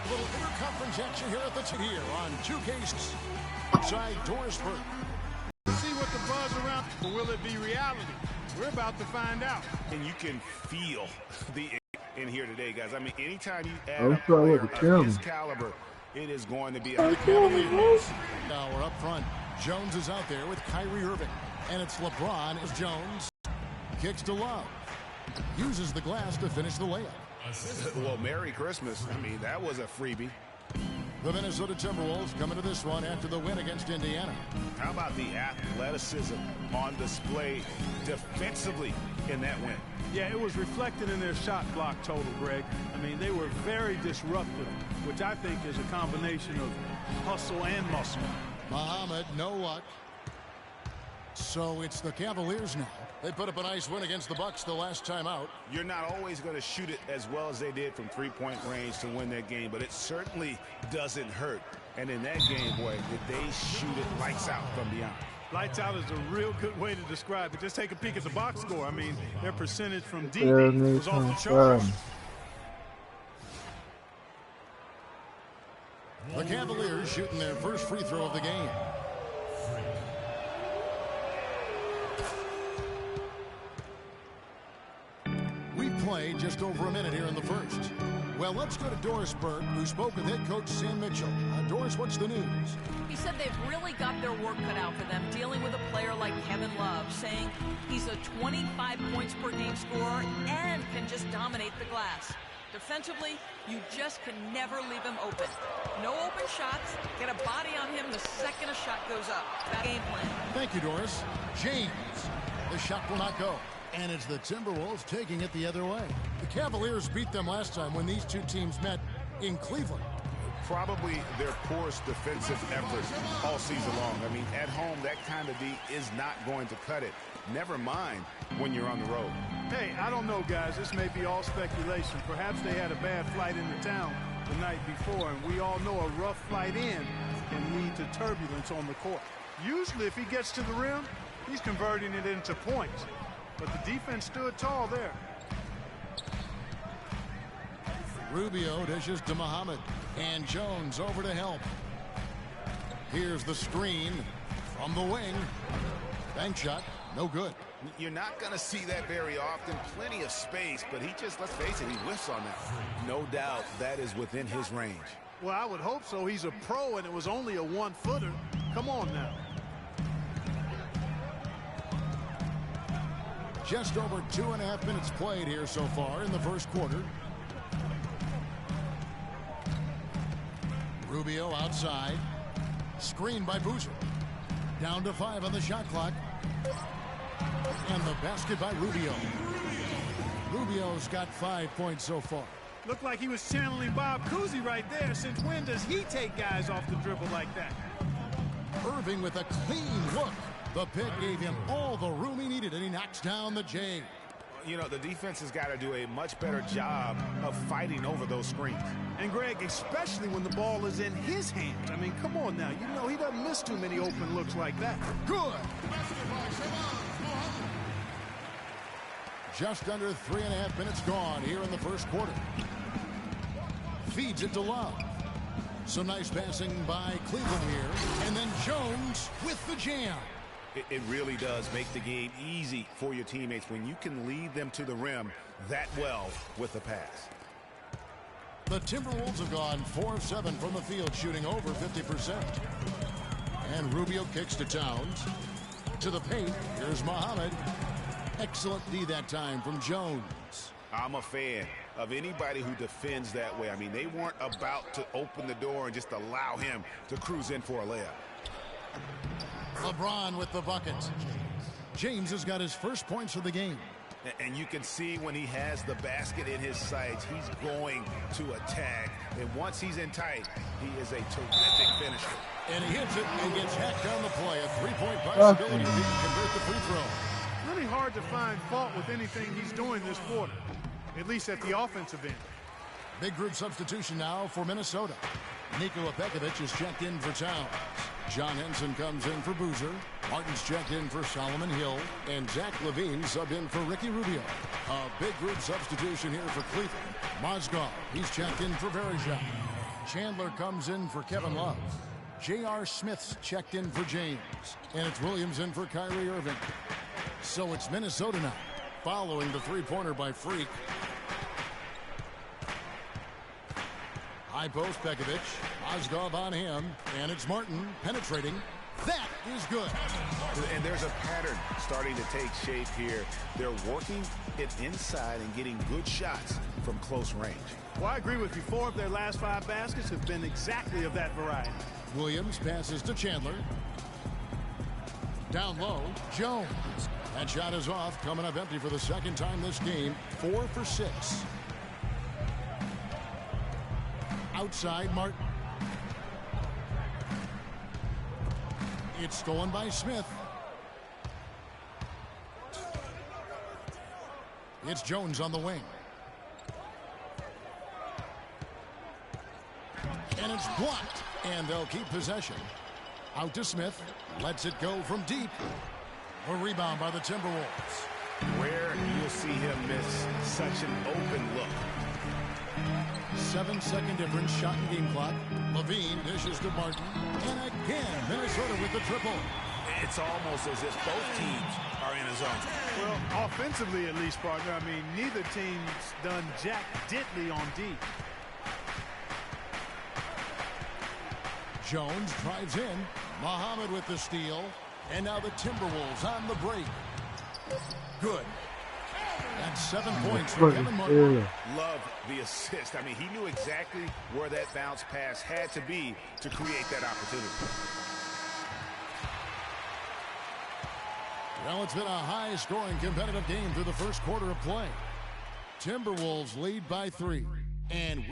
A little interconference action here at the here on 2K's outside Dorisburg. See what the buzz around, or will it be reality? We're about to find out. And you can feel the in here today, guys. I mean, anytime you add I'm a player of his caliber, it is going to be a Now we're up front. Jones is out there with Kyrie Irving. And it's LeBron as Jones kicks to Love. Uses the glass to finish the layup. Well, Merry Christmas. I mean, that was a freebie. The Minnesota Timberwolves coming to this one after the win against Indiana. How about the athleticism on display defensively in that win? Yeah, it was reflected in their shot block total, Greg. I mean, they were very disruptive, which I think is a combination of hustle and muscle. Muhammad, no luck. So it's the Cavaliers now. They put up a nice win against the Bucks the last time out. You're not always going to shoot it as well as they did from three-point range to win that game, but it certainly doesn't hurt. And in that game, boy, did they shoot it lights out from beyond. Lights out is a real good way to describe it. Just take a peek at the box score. I mean, their percentage from deep was off the charts. The Cavaliers shooting their first free throw of the game. Play just over a minute here in the first. Well, let's go to Dorisburg, who spoke with head coach Sam Mitchell. Doris, what's the news? He said they've really got their work cut out for them dealing with a player like Kevin Love, saying he's a 25 points per game scorer and can just dominate the glass. Defensively, you just can never leave him open. No open shots. Get a body on him the second a shot goes up. That game plan. Thank you, Doris. James. The shot will not go. And it's the Timberwolves taking it the other way. The Cavaliers beat them last time when these two teams met in Cleveland. Probably their poorest defensive effort all season long. I mean, at home, that kind of D is not going to cut it. Never mind when you're on the road. Hey, I don't know, guys. This may be all speculation. Perhaps they had a bad flight into town the night before, and we all know a rough flight in can lead to turbulence on the court. Usually, if he gets to the rim, he's converting it into points. But the defense stood tall there. Rubio dishes to Muhammad. And Jones over to help. Here's the screen from the wing. Bank shot, no good. You're not going to see that very often. Plenty of space, but he just, let's face it, he whiffs on that. No doubt that is within his range. Well, I would hope so. He's a pro, and it was only a one-footer. Come on now. Just over 2.5 minutes played here so far in the first quarter. Rubio outside. Screened by Boozer. Down to 5 on the shot clock. And the basket by Rubio. Rubio's got 5 points so far. Looked like he was channeling Bob Cousy right there. Since when does he take guys off the dribble like that? Irving with a clean look. The pick gave him all the room he needed, and he knocks down the J. You know, the defense has got to do a much better job of fighting over those screens. And, Greg, especially when the ball is in his hands. I mean, come on now. You know he doesn't miss too many open looks like that. Good. Just under 3.5 minutes gone here in the first quarter. Feeds it to Love. Some nice passing by Cleveland here. And then Jones with the jam. It really does make the game easy for your teammates when you can lead them to the rim that well with the pass. The Timberwolves have gone 4 of 7 from the field, shooting over 50%. And Rubio kicks to Towns. To the paint, here's Muhammad. Excellent D that time from Jones. I'm a fan of anybody who defends that way. I mean, they weren't about to open the door and just allow him to cruise in for a layup. LeBron with the bucket. James has got his first points of the game. And you can see when he has the basket in his sights, he's going to attack. And once he's in tight, he is a terrific finisher. And he hits it and gets hacked down the play. A three-point possibility if he can convert the free throw. Really hard to find fault with anything he's doing this quarter, at least at the offensive end. Big group substitution now for Minnesota. Nikola Pekovic is checked in for Towns. John Henson comes in for Boozer. Martin's checked in for Solomon Hill. And Zach LaVine subbed in for Ricky Rubio. A big group substitution here for Cleveland. Mozgov, he's checked in for Verejao. Chandler comes in for Kevin Love. J.R. Smith's checked in for James. And it's Williams in for Kyrie Irving. So it's Minnesota now, following the three-pointer by Freak. High post, Pekovic. Ozgov on him. And it's Martin penetrating. That is good. And there's a pattern starting to take shape here. They're working it inside and getting good shots from close range. Well, I agree with you. 4 of their last 5 baskets have been exactly of that variety. Williams passes to Chandler. Down low, Jones. That shot is off, coming up empty for the second time this game. 4 for 6. Outside, Martin. It's stolen by Smith. It's Jones on the wing. And it's blocked. And they'll keep possession. Out to Smith. Lets it go from deep. A rebound by the Timberwolves. Where you'll see him miss such an open look. 7-second difference, shot and game clock. Levine dishes to Martin. And again, Minnesota with the triple. It's almost as if both teams are in a zone. Well, offensively at least, partner. I mean, neither team's done jack diddly on D. Jones drives in. Muhammad with the steal. And now the Timberwolves on the break. Good. That's 7 points for Kevin Martin. Love the assist. I mean, he knew exactly where that bounce pass had to be to create that opportunity. Well, it's been a high-scoring competitive game through the first quarter of play. Timberwolves lead by 3. And